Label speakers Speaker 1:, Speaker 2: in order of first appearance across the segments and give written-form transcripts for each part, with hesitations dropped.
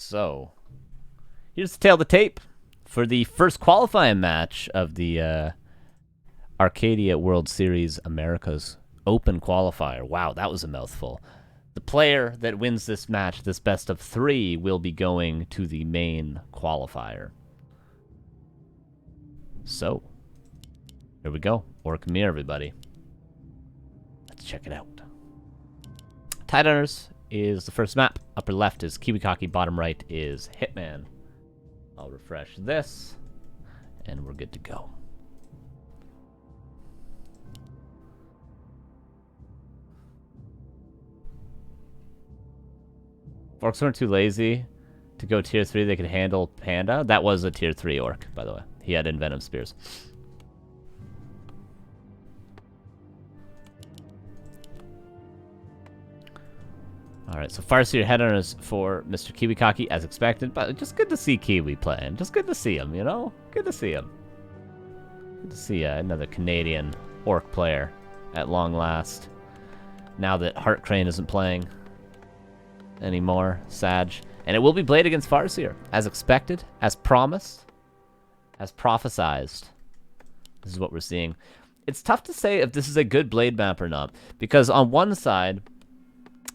Speaker 1: So, here's the tail of the tape for the first qualifying match of the RCADIA World Series America's Open Qualifier. Wow, that was a mouthful. The player that wins this match, this best of 3, will be going to the main qualifier. So, here we go. ORC me, everybody. Let's check it out. Tidehunters is the first map. Upper left is KiWiKaKi. Bottom right is Hitman. I'll refresh this, and we're good to go. Orcs weren't too lazy to go tier 3. They could handle Panda. That was a tier 3 orc, by the way. He had Envenom Spears. Alright, so Farseer Headhunters for Mr. KiWiKaKi as expected, but just good to see Kiwi playing. Just good to see him, you know? Good to see him. Good to see another Canadian orc player at long last. Now that Heart Crane isn't playing anymore, Sag. And it will be played against Farseer, as expected, as promised, as prophesized. This is what we're seeing. It's tough to say if this is a good Blade map or not, because on one side,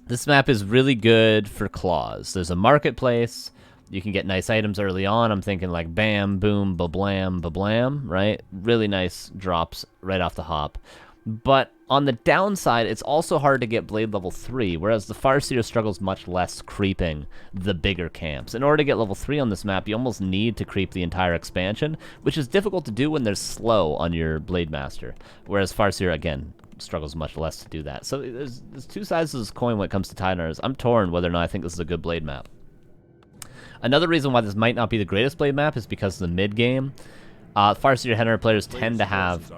Speaker 1: this map is really good for claws. There's a marketplace. You can get nice items early on. I'm thinking like bam, boom, ba-blam, ba-blam, right? Really nice drops right off the hop. But on the downside, it's also hard to get Blade level 3, whereas the Farseer struggles much less creeping the bigger camps. In order to get level 3 on this map, you almost need to creep the entire expansion, which is difficult to do when they're slow on your Blade Master. Whereas Farseer, again, struggles much less to do that. So there's two sides of this coin when it comes to Tidehunters. I'm torn whether or not I think this is a good Blade map. Another reason why this might not be the greatest Blade map is because of the mid-game. Farseer Headhunter players tend to have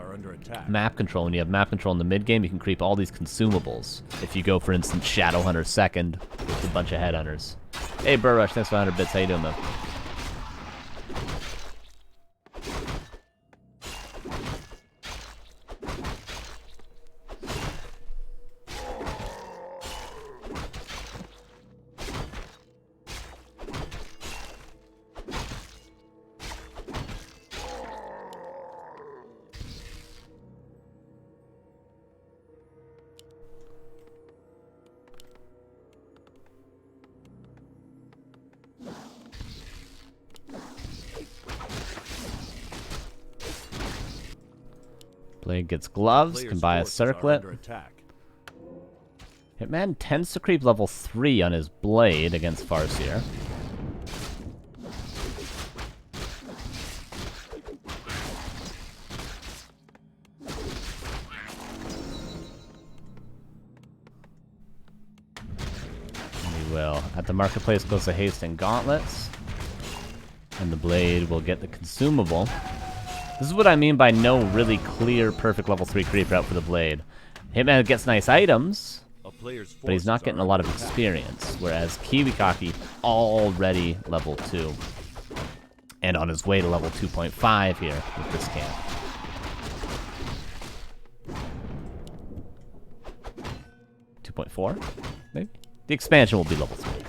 Speaker 1: map control. When you have map control in the mid-game, you can creep all these consumables. If you go, for instance, Shadowhunter second with a bunch of Headhunters. Hey, Burrush, thanks for 100 bits. How you doing, man? Blade gets gloves, can buy a circlet. Hitman tends to creep level 3 on his Blade against Farseer. And he will. At the marketplace goes the haste and gauntlets. And the Blade will get the consumable. This is what I mean by no really clear, perfect level 3 creep route for the Blade. Hitman gets nice items, but he's not getting a lot of experience, whereas KiWiKaKi already level 2. And on his way to level 2.5 here with this camp. .4, maybe? The expansion will be level 3.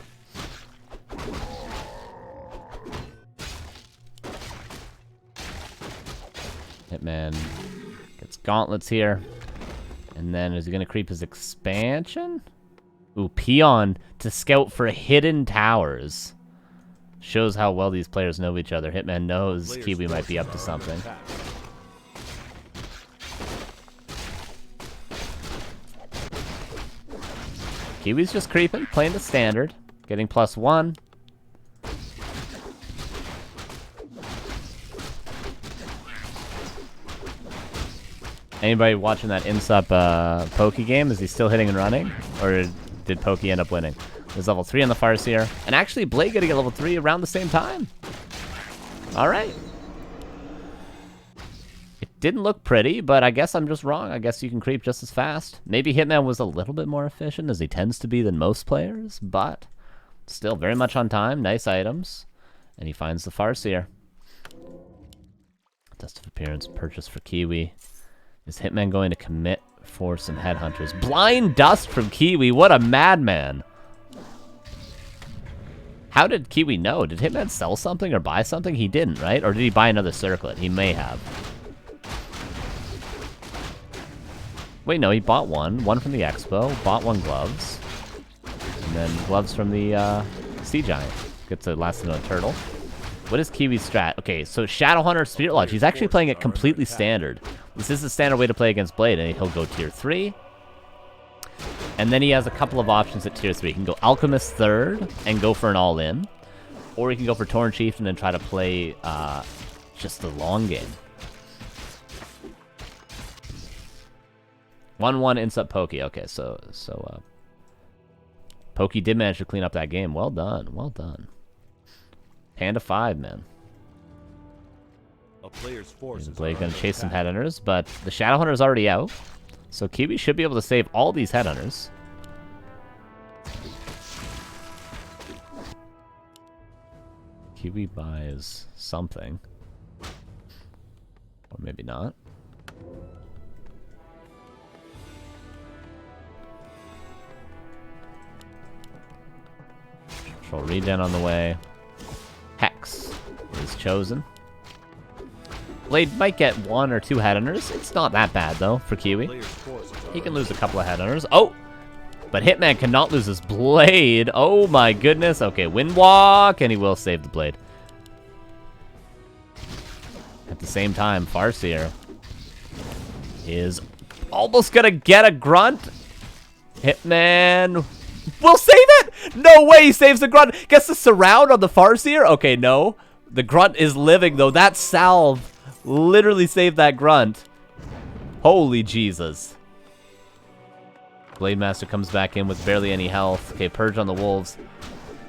Speaker 1: Hitman gets gauntlets here. And then is he going to creep his expansion? Ooh, Peon to scout for hidden towers. Shows how well these players know each other. Hitman knows Kiwi might be up to something. Kiwi's just creeping, playing the standard. Getting +1. Anybody watching that Insup Pokey game? Is he still hitting and running? Or did Pokey end up winning? There's level 3 on the Farseer. And actually, Blade getting a level 3 around the same time. Alright. It didn't look pretty, but I guess I'm just wrong. I guess you can creep just as fast. Maybe Hitman was a little bit more efficient, as he tends to be than most players. But still very much on time. Nice items. And he finds the Farseer. Dust of Appearance purchased for Kiwi. Is Hitman going to commit for some Headhunters? Blind Dust from Kiwi. What a madman. How did Kiwi know? Did Hitman sell something or buy something? He didn't, right? Or did he buy another circlet? He may have. Wait, no, he bought one. One from the Expo. Bought one gloves. And then gloves from the Sea Giant. Gets the last another turtle. What is Kiwi's strat? Okay, so Shadowhunter, Spirit Lodge. He's actually playing it completely standard. This is the standard way to play against Blade, and he'll go tier 3. And then he has a couple of options at tier 3. He can go Alchemist 3rd and go for an all-in. Or he can go for Torn Chieftain and try to play just the long game. 1-1 insult Pokey. Okay, so Pokey did manage to clean up that game. Well done, well done. Panda 5, man.
Speaker 2: A player's force is
Speaker 1: Blade gonna chase some headhunters, but the Shadowhunter is already out. So Kiwi should be able to save all these headhunters. Kiwi buys something. Or maybe not. Control regen on the way. Hex is chosen. Blade might get 1 or 2 headhunters. It's not that bad, though, for Kiwi. He can lose a couple of headhunters. Oh! But Hitman cannot lose his Blade. Oh, my goodness. Okay, Windwalk, and he will save the Blade. At the same time, Farseer is almost gonna get a grunt. Hitman will save it! No way he saves the grunt. Gets the surround on the Farseer. Okay, no. The grunt is living, though. That salve literally saved that grunt. Holy Jesus. Blade Master comes back in with barely any health. Okay, Purge on the Wolves.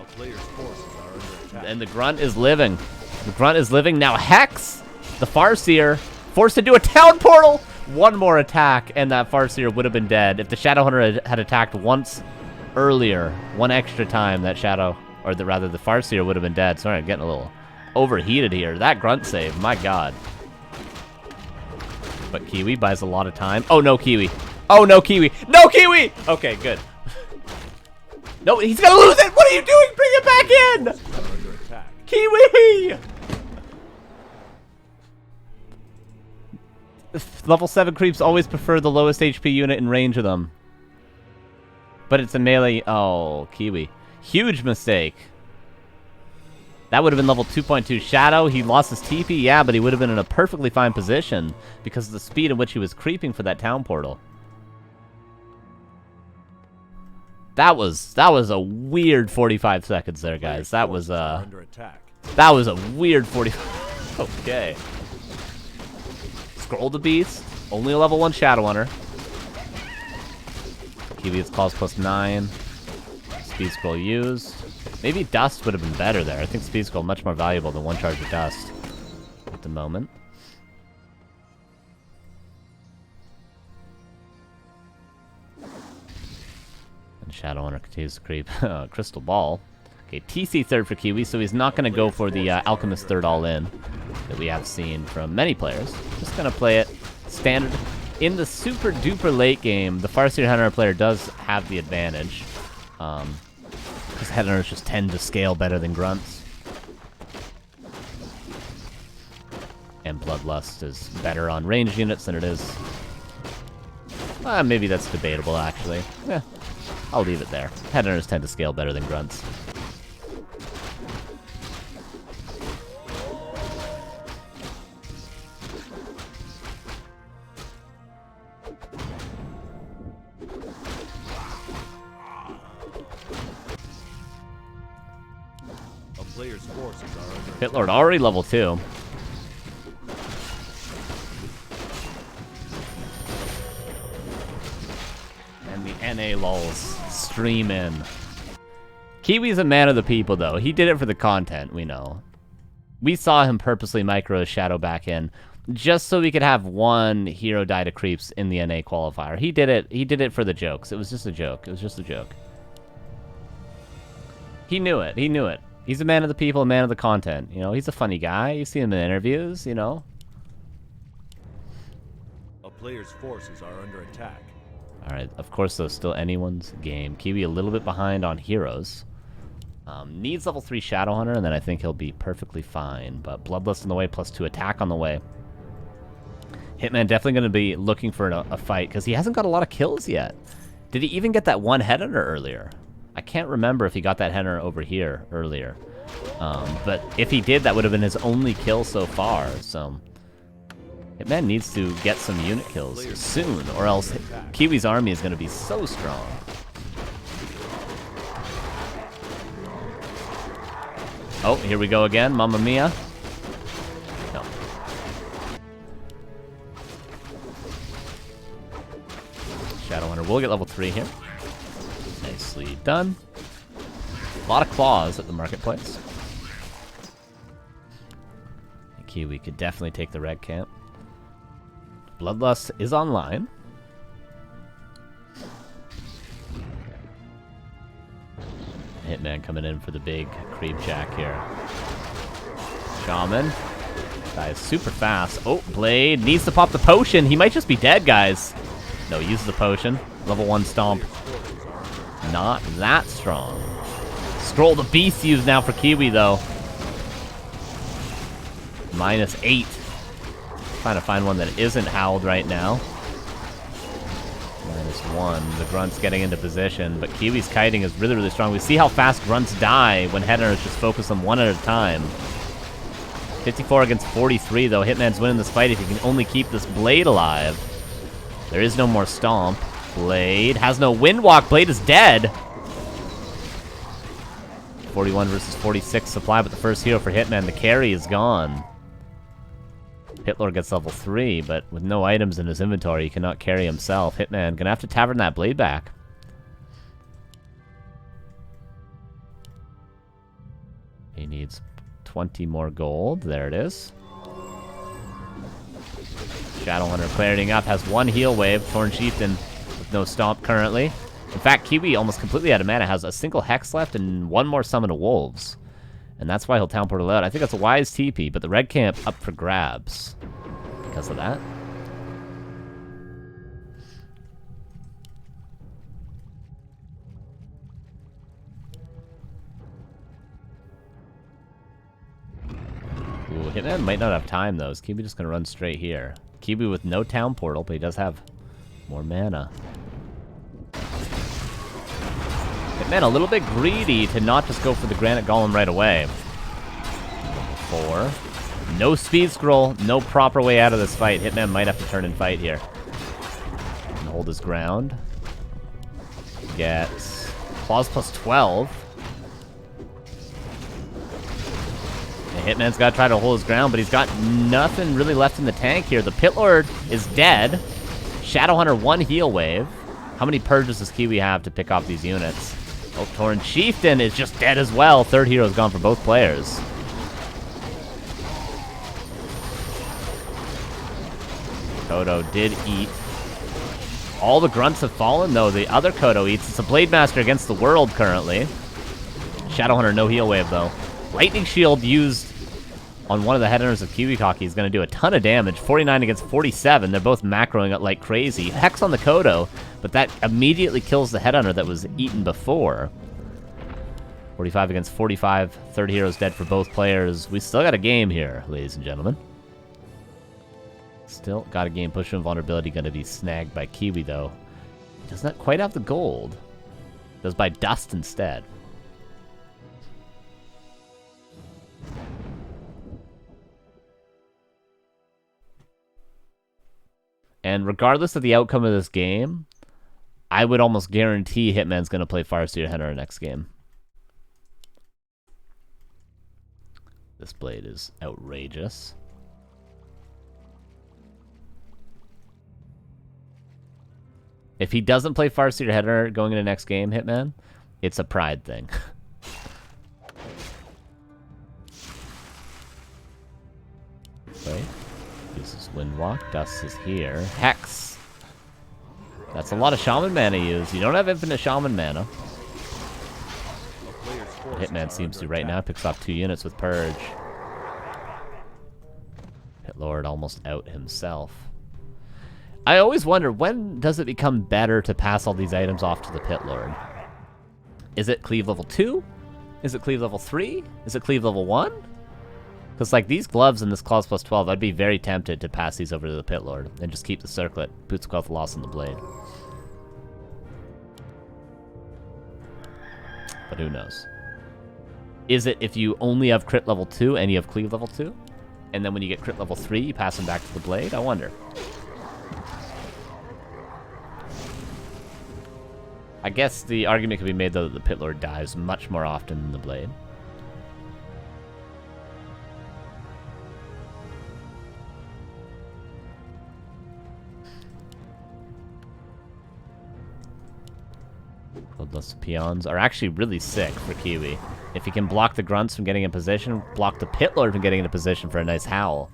Speaker 2: A player's forces are under attack.
Speaker 1: And the grunt is living. The grunt is living. Now Hex, the Farseer, forced to do a town portal. One more attack, and that Farseer would have been dead. If the Shadowhunter had attacked once earlier, one extra time, that Shadow, or rather the Farseer would have been dead. Sorry, I'm getting a little overheated here. That grunt save, my god. But Kiwi buys a lot of time. Oh, no, Kiwi. Oh, no, Kiwi. No, Kiwi! Okay, good. No, he's gonna lose it! What are you doing? Bring it back in! Kiwi! Level 7 creeps always prefer the lowest HP unit in range of them. But it's a melee... Oh, Kiwi. Huge mistake. That would have been level 2.2 Shadow. He lost his TP, yeah, but he would have been in a perfectly fine position because of the speed in which he was creeping for that town portal. That was a weird 45 seconds there, guys. That was a weird 45. Okay. Scroll the Beast. Only a level 1 Shadowhunter. Kiwi is Claws +9. Speed Scroll used. Maybe Dust would have been better there. I think Speed Scroll much more valuable than 1 charge of Dust at the moment. And Shadowhunter continues to creep. Crystal Ball. Okay, TC 3rd for Kiwi, so he's not going to go for the Alchemist 3rd all-in that we have seen from many players. Just going to play it standard. In the super duper late game, the Farseer Headhunter player does have the advantage. Because Headhunters just tend to scale better than Grunts. And Bloodlust is better on ranged units than it is. Maybe that's debatable, actually. Yeah, I'll leave it there. Headhunters tend to scale better than Grunts. Hitlord already level 2. And the NA lulls stream in. Kiwi's a man of the people, though. He did it for the content, we know. We saw him purposely micro his Shadow back in, just so we could have one hero die to creeps in the NA qualifier. He did it for the jokes. It was just a joke. It was just a joke. He knew it. He knew it. He's a man of the people, a man of the content. You know, he's a funny guy. You see him in interviews, you know.
Speaker 2: A player's forces are under attack.
Speaker 1: All right, of course, though, still anyone's game. Kiwi a little bit behind on heroes. Needs level 3 Shadowhunter, and then I think he'll be perfectly fine. But Bloodlust on the way, +2 attack on the way. Hitman definitely going to be looking for a fight, because he hasn't got a lot of kills yet. Did he even get that one headhunter earlier? I can't remember if he got that headhunter over here earlier. But if he did, that would have been his only kill so far. So Hitman needs to get some unit kills soon, or else Kiwi's army is going to be so strong. Oh, here we go again. Mamma mia. No. Shadowhunter will get level 3 here. Nicely done. A lot of claws at the marketplace. Kiwi could definitely take the red camp. Bloodlust is online. Hitman coming in for the big creep jack here. Shaman. Guy is super fast. Oh, Blade needs to pop the potion. He might just be dead, guys. No, he uses the potion. Level 1 stomp. Not that strong. Scroll the beast used now for Kiwi, though. -8. Trying to find one that isn't howled right now. -1. The Grunt's getting into position, but Kiwi's kiting is really, really strong. We see how fast Grunts die when Headhunters just focus them one at a time. 54 against 43, though. Hitman's winning this fight if he can only keep this Blade alive. There is no more Stomp. Blade has no Windwalk. Blade is dead. 41 versus 46 supply, but the first hero for Hitman, the carry, is gone. Hitlord gets level 3, but with no items in his inventory, he cannot carry himself. Hitman gonna have to tavern that Blade back. He needs 20 more gold. There it is. Shadowhunter clearing up, has 1 heal wave. Torn Chieftain with no stomp currently. In fact, Kiwi almost completely out of mana, has a single Hex left and 1 more Summon of Wolves. And that's why he'll Town Portal out. I think that's a wise TP, but the red camp up for grabs because of that. Ooh, Hitman might not have time, though. Is Kiwi just going to run straight here? Kiwi with no Town Portal, but he does have more mana. Hitman a little bit greedy to not just go for the Granite Golem right away. 4. No speed scroll, no proper way out of this fight. Hitman might have to turn and fight here. And hold his ground. Gets claws +12. And Hitman's got to try to hold his ground, but he's got nothing really left in the tank here. The Pit Lord is dead. Shadowhunter 1 heal wave. How many purges does Kiwi have to pick off these units? Oh, Torn Chieftain is just dead as well. Third hero's gone for both players. Kodo did eat. All the Grunts have fallen, though. The other Kodo eats. It's a Blade Master against the world currently. Shadowhunter, no heal wave, though. Lightning Shield used on one of the Headhunters of KiWiKaKi is going to do a ton of damage. 49 against 47. They're both macroing it like crazy. Hex on the Kodo, but that immediately kills the Headhunter that was eaten before. 45 against 45. Third hero's dead for both players. We still got a game here, ladies and gentlemen. Still got a game. Push and vulnerability going to be snagged by Kiwi, though. Does not quite have the gold. Does by dust instead. And regardless of the outcome of this game, I would almost guarantee Hitman's going to play Farseer Headhunter next game. This Blade is outrageous. If he doesn't play Farseer Headhunter going into next game, Hitman, it's a pride thing. Okay. Uses Windwalk. Dust is here. Hex. That's a lot of Shaman mana used. You don't have infinite Shaman mana. Hitman seems to right now. Picks off 2 units with Purge. Pit Lord almost out himself. I always wonder, when does it become better to pass all these items off to the Pit Lord? Is it cleave level 2? Is it cleave level 3? Is it cleave level 1? Because, like, these gloves and this claws plus 12, I'd be very tempted to pass these over to the Pit Lord and just keep the circlet. Boots of Quel'The loss on the blade. But who knows? Is it if you only have crit level 2 and you have cleave level 2? And then when you get crit level 3, you pass them back to the blade? I wonder. I guess the argument could be made, though, that the Pit Lord dies much more often than the blade. Bloodlust Peons are actually really sick for Kiwi. If he can block the grunts from getting in position, block the Pit Lord from getting into position for a nice howl.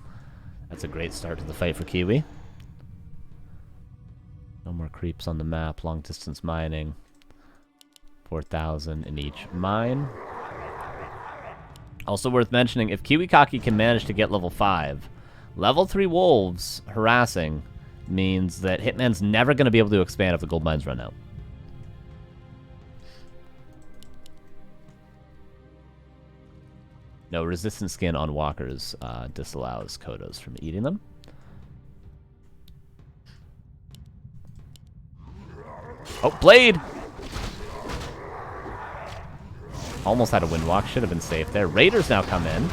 Speaker 1: That's a great start to the fight for Kiwi. No more creeps on the map. Long distance mining. 4,000 in each mine. Also worth mentioning, if KiWiKaKi can manage to get level 5, level 3 wolves harassing means that Hitman's never going to be able to expand if the gold mines run out. No, resistance skin on walkers disallows Kodos from eating them. Oh, blade! Almost had a windwalk. Should have been safe there. Raiders now come in.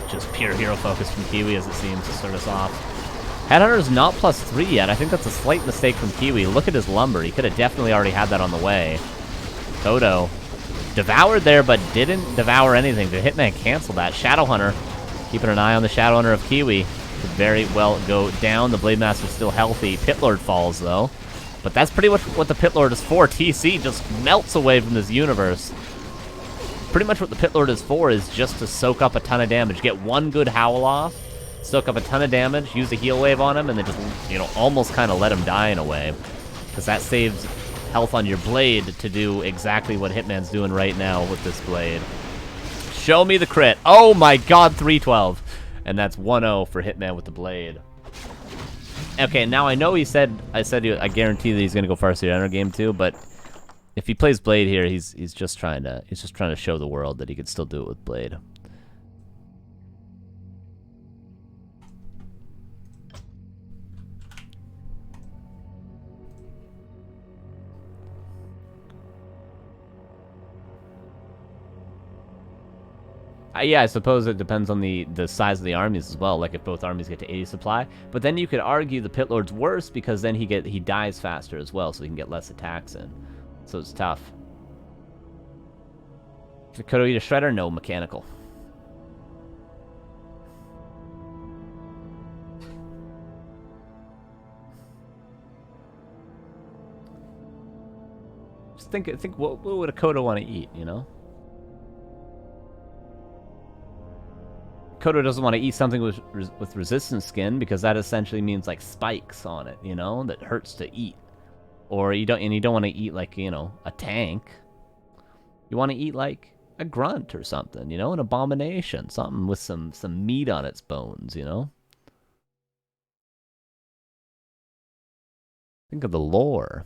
Speaker 1: Just pure hero focus from Kiwi, as it seems, to start us off. Headhunter's not +3 yet. I think that's a slight mistake from Kiwi. Look at his lumber. He could have definitely already had that on the way. Kodo devoured there, but didn't devour anything. The Hitman canceled that. Shadowhunter, keeping an eye on the Shadowhunter of Kiwi. Could very well go down. The Blade Master's still healthy. Pit Lord falls, though. But that's pretty much what the Pit Lord is for. TC just melts away from this universe. Pretty much what the Pit Lord is for is just to soak up a ton of damage. Get one good howl off, soak up a ton of damage, use a heal wave on him, and then just, you know, almost kind of let him die in a way. Because that saves health on your blade to do exactly what Hitman's doing right now with this blade. Show me the crit. Oh my god, 312. And that's 1-0 for Hitman with the blade. Okay, now I know I guarantee that he's gonna go Farseer Enter game too, but if he plays Blade here, he's just trying to show the world that he could still do it with Blade. Yeah, I suppose it depends on the size of the armies as well. Like if both armies get to 80 supply, but then you could argue the Pit Lord's worse because then he dies faster as well, so he can get less attacks in. So it's tough. Did Kodo eat a Shredder? No, mechanical. Just think what would a Kodo want to eat, you know? Kodo doesn't want to eat something with resistance skin because that essentially means like spikes on it, you know, that hurts to eat. Or you don't want to eat like, you know, a tank. You want to eat like a grunt or something, you know, an abomination, something with some meat on its bones, you know. Think of the lore.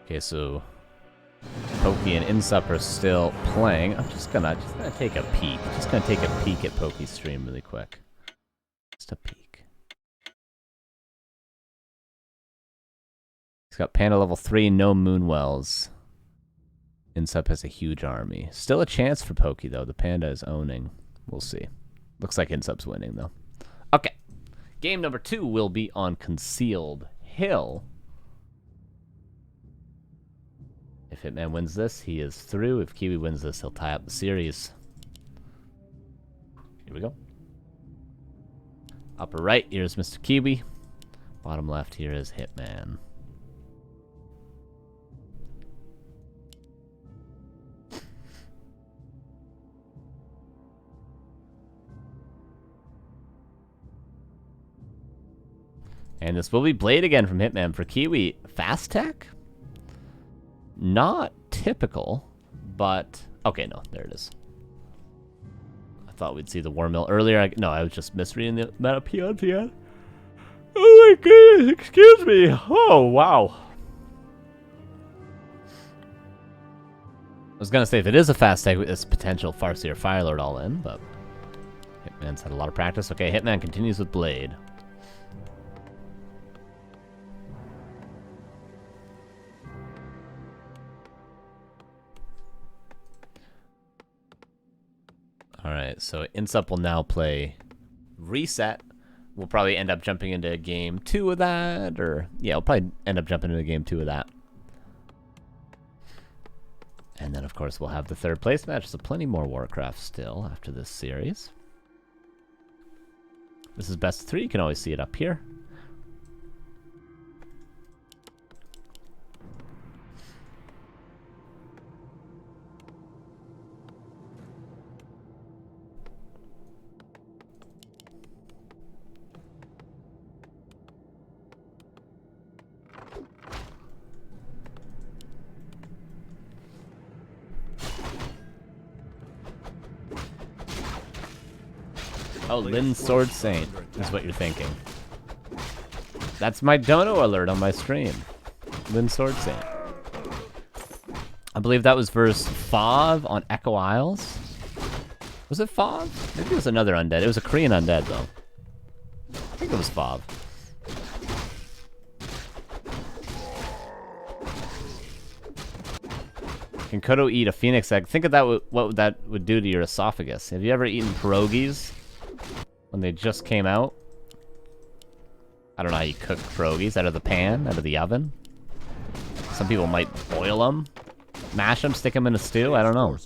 Speaker 1: Okay, so Pokey and Insup are still playing. I'm just gonna take a peek. Just gonna take a peek at Pokey's stream really quick. Just a peek. He's got Panda level 3, no Moonwells. Insup has a huge army. Still a chance for Pokey though. The Panda is owning. We'll see. Looks like Insup's winning though. Okay. Game number 2 will be on Concealed Hill. If Hitman wins this, he is through. If Kiwi wins this, he'll tie up the series. Here we go. Upper right, here's Mr. Kiwi. Bottom left, here is Hitman. And this will be Blade again from Hitman for Kiwi. Fast tech? Not typical, but... Okay, no, there it is. I thought we'd see the War Mill earlier. No, I was just misreading the amount of peons he had. Oh my goodness, excuse me. Oh, wow. I was gonna say, if it is a fast tech, it's potential Farseer Firelord all in, but... Hitman's had a lot of practice. Okay, Hitman continues with Blade. Alright, so Insup will now play Reset. We'll probably end up jumping into game 2 of that, or... Yeah, we'll probably end up jumping into game 2 of that. And then, of course, we'll have the third place match, so plenty more Warcraft still after this series. This is best of 3, you can always see it up here. Oh, Lynn Sword Saint is what you're thinking. That's my dono alert on my stream. Lynn Sword Saint. I believe that was verse 5 on Echo Isles. Was it 5? Maybe it was another undead. It was a Korean undead, though. I think it was 5. Can Kodo eat a phoenix egg? Think of that, what that would do to your esophagus. Have you ever eaten pierogies when they just came out? I don't know how you cook pierogies. Out of the pan, out of the oven. Some people might boil them, mash them, stick them in a stew. I don't know.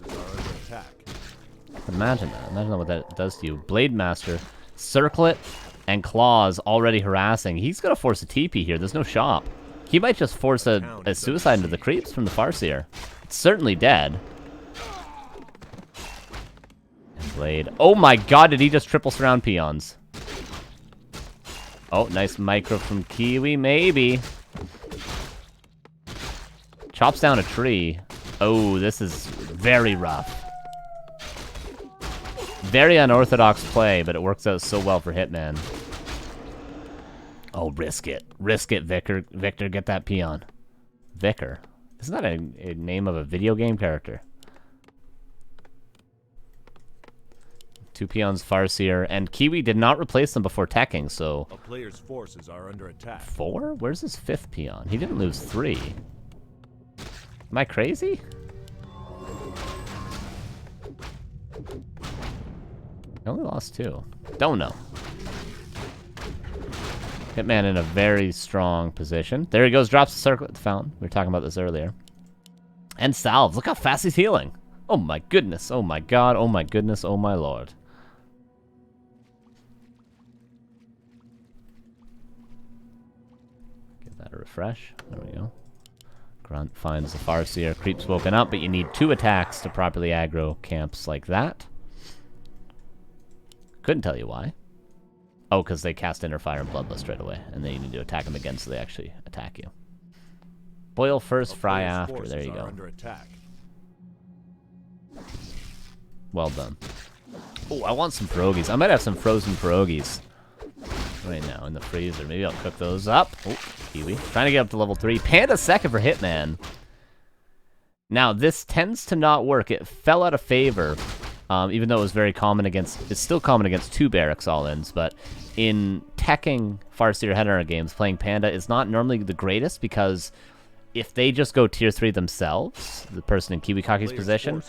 Speaker 1: Imagine that. Imagine what that does to you. Blade Master, Circlet, and Claws already harassing. He's gonna force a TP here. There's no shop. He might just force a suicide into the creeps from the Farseer. It's certainly dead. Blade. Oh my god, did he just triple surround peons? Oh, nice micro from Kiwi, maybe. Chops down a tree. Oh, this is very rough. Very unorthodox play, but it works out so well for Hitman. Oh, risk it. Risk it, Vicar. Victor, get that peon. Vicar. Isn't that a name of a video game character? 2 peons Farseer, and Kiwi did not replace them before teching, so...
Speaker 2: A player's forces are under attack.
Speaker 1: 4? Where's his 5th peon? He didn't lose 3. Am I crazy? He only lost 2. Don't know. Hitman in a very strong position. There he goes, drops the circle at the fountain. We were talking about this earlier. And salves. Look how fast he's healing. Oh my goodness. Oh my god. Oh my goodness. Oh my lord. Give that a refresh. There we go. Grunt finds the Farseer. Creep's woken up, but you need 2 attacks to properly aggro camps like that. Couldn't tell you why. Oh, because they cast Inner Fire and Bloodlust right away, and then you need to attack them again so they actually attack you. Boil first, fry after. There you go. Well done. Oh, I want some pierogies. I might have some frozen pierogies right now in the freezer. Maybe I'll cook those up. Oh, Kiwi. Trying to get up to level 3. Panda second for Hitman. Now, this tends to not work. It fell out of favor. Even though it was very common against... It's still common against 2 barracks all-ins, but in teching Farseer Headhunter games, playing Panda is not normally the greatest, because if they just go tier 3 themselves, the person in KiWiKaKi's position,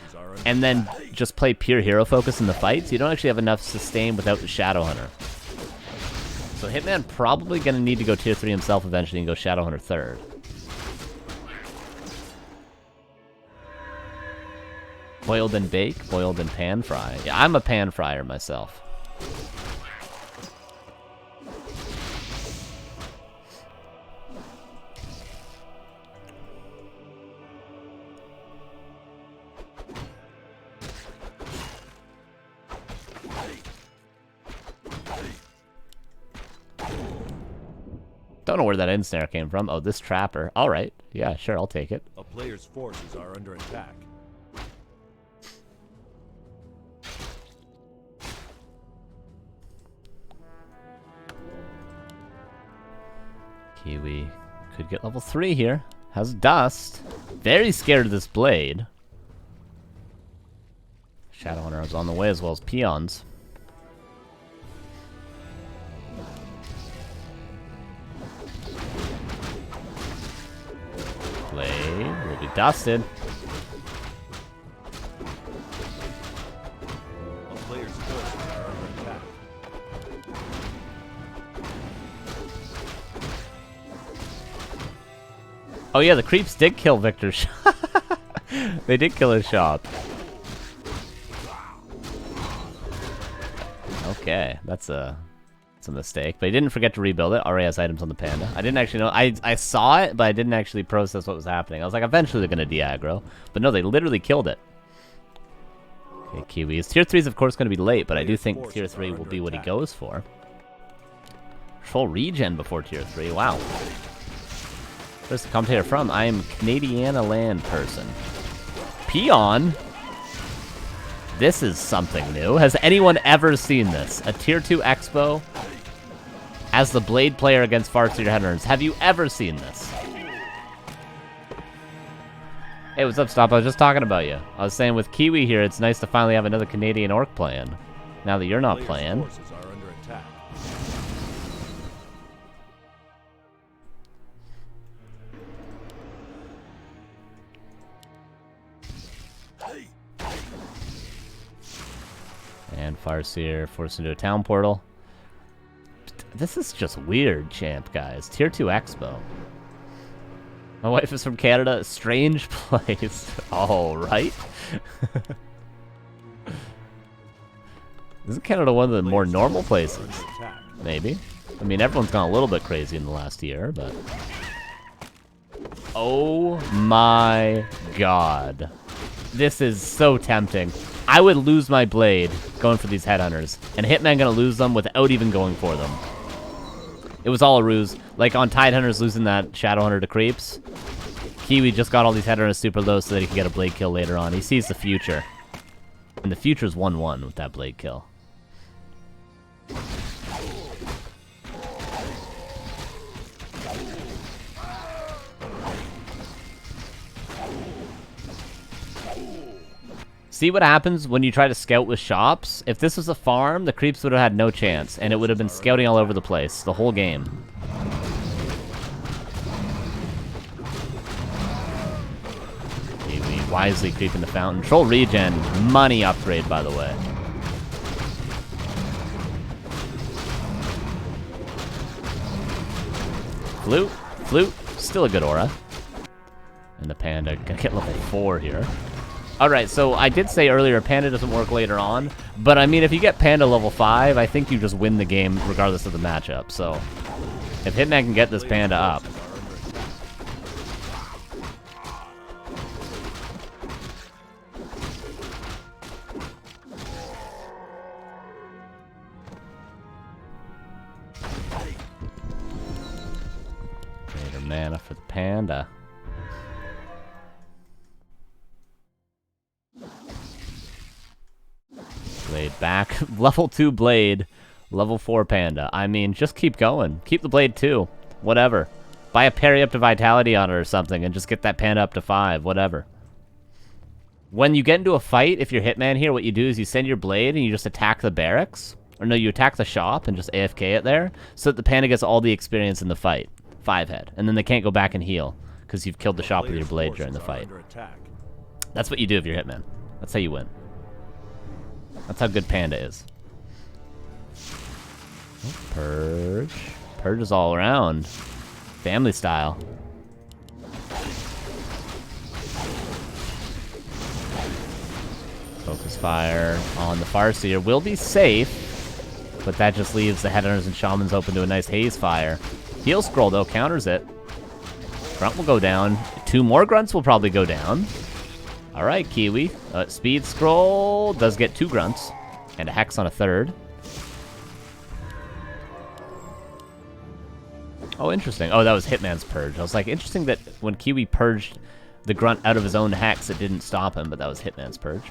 Speaker 1: and then just play pure hero focus in the fights, you don't actually have enough sustain without the Shadowhunter. So Hitman probably going to need to go tier 3 himself eventually and go Shadowhunter 3rd. Boiled and bake, boiled and pan fry. Yeah, I'm a pan fryer myself. Don't know where that ensnare came from. Oh, this trapper. All right. Yeah, sure, I'll take it.
Speaker 2: A player's forces are under attack.
Speaker 1: Kiwi could get level 3 here. Has dust. Very scared of this blade. Shadowhunter is on the way as well as peons. Blade will be dusted.
Speaker 2: A player's forces are under attack.
Speaker 1: Oh yeah, the creeps did kill Victor's shop. They did kill his shop. Okay, that's a mistake. But he didn't forget to rebuild it. Already has items on the panda. I didn't actually know. I saw it, but I didn't actually process what was happening. I was like, eventually they're going to de-aggro. But no, they literally killed it. Okay, Kiwis. Tier 3 is of course going to be late, but I do think Tier 3 will be what he goes for. Full regen before Tier 3. Wow. Where's the commentator from? I am Canadiana land person. Peon? This is something new. Has anyone ever seen this? A Tier 2 Expo as the Blade player against Farseer Headhunters. Have you ever seen this? Hey, what's up, Stop? I was just talking about you. I was saying with Kiwi here, it's nice to finally have another Canadian orc playing. Now that you're not playing.
Speaker 2: Forces are under attack.
Speaker 1: And Farseer forced into a town portal. This is just weird, champ, guys. Tier 2 Expo. My wife is from Canada. Strange place. All right. Isn't Canada one of the more normal places? Maybe. I mean, everyone's gone a little bit crazy in the last year, but... Oh my god. This is so tempting. I would lose my blade going for these headhunters, and Hitman gonna lose them without even going for them. It was all a ruse. Like on Tidehunters losing that Shadowhunter to creeps, Kiwi just got all these headhunters super low so that he can get a blade kill later on. He sees the future. And the future's 1-1 with that blade kill. See what happens when you try to scout with shops? If this was a farm, the creeps would have had no chance, and it would have been scouting all over the place, the whole game. Kiwi wisely creeping the fountain. Troll regen, money upgrade, by the way. Flute, still a good aura. And the panda gonna get level 4 here. Alright, so I did say earlier Panda doesn't work later on, but I mean, if you get Panda level 5, I think you just win the game regardless of the matchup, so... If Hitman can get this Panda up... Greater mana for the Panda. Blade back. Level 2 Blade. Level 4 Panda. I mean, just keep going. Keep the Blade 2. Whatever. Buy a parry up to Vitality on it or something and just get that Panda up to 5. Whatever. When you get into a fight, if you're Hitman here, what you do is you send your Blade and you just attack the barracks. Or no, you attack the shop and just AFK it there so that the Panda gets all the experience in the fight. 5-head. And then they can't go back and heal because you've killed the shop with your Blade during the fight. That's what you do if you're Hitman. That's how you win. That's how good Panda is. Oh, Purge. Purge is all around. Family style. Focus fire on the Farseer will be safe, but that just leaves the Headhunters and Shamans open to a nice haze fire. Heal Scroll, though, counters it. Grunt will go down. 2 more Grunts will probably go down. Alright, Kiwi. Speed Scroll does get 2 Grunts. And a Hex on a 3rd. Oh, interesting. Oh, that was Hitman's purge. I was like, interesting that when Kiwi purged the grunt out of his own hex, it didn't stop him, but that was Hitman's purge.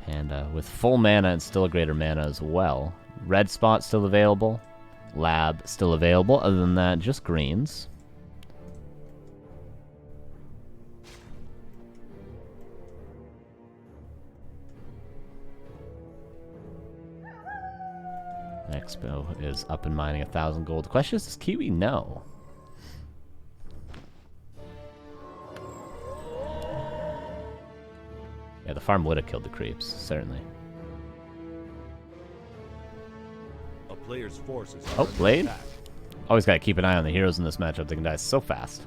Speaker 1: Panda with full mana and still a greater mana as well. Red spot still available. Lab still available. Other than that, just greens. Expo is up and mining 1,000 gold. The question is, does Kiwi know? Yeah, the farm would have killed the creeps, certainly.
Speaker 2: A player's forces are
Speaker 1: Oh,
Speaker 2: under
Speaker 1: Blade?
Speaker 2: attack.
Speaker 1: Always gotta keep an eye on the heroes in this matchup. They can die so fast.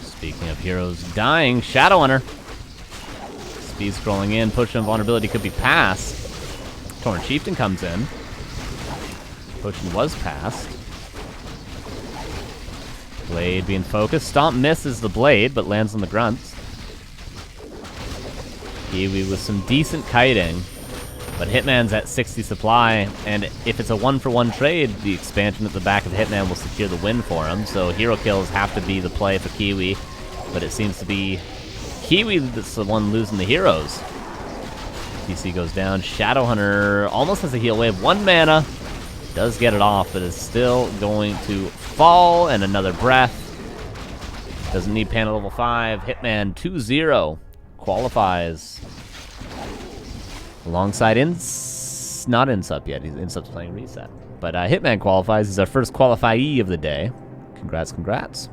Speaker 1: Speaking of heroes dying, Shadowhunter. Speed scrolling in, potion of vulnerability could be passed. Torn Chieftain comes in. Potion was passed. Blade being focused. Stomp misses the blade, but lands on the grunts. Kiwi with some decent kiting, but Hitman's at 60 supply, and if it's a 1-for-1 trade, the expansion at the back of Hitman will secure the win for him, so hero kills have to be the play for Kiwi, but it seems to be Kiwi that's the one losing the heroes. TC goes down. Shadowhunter almost has a heal wave. 1 mana. Does get it off, but is still going to fall, and another breath. Doesn't need Panda level 5. Hitman 2-0 qualifies alongside not Insup yet. Insup's playing Reset. But Hitman qualifies. He's our first qualifiee of the day. Congrats, congrats.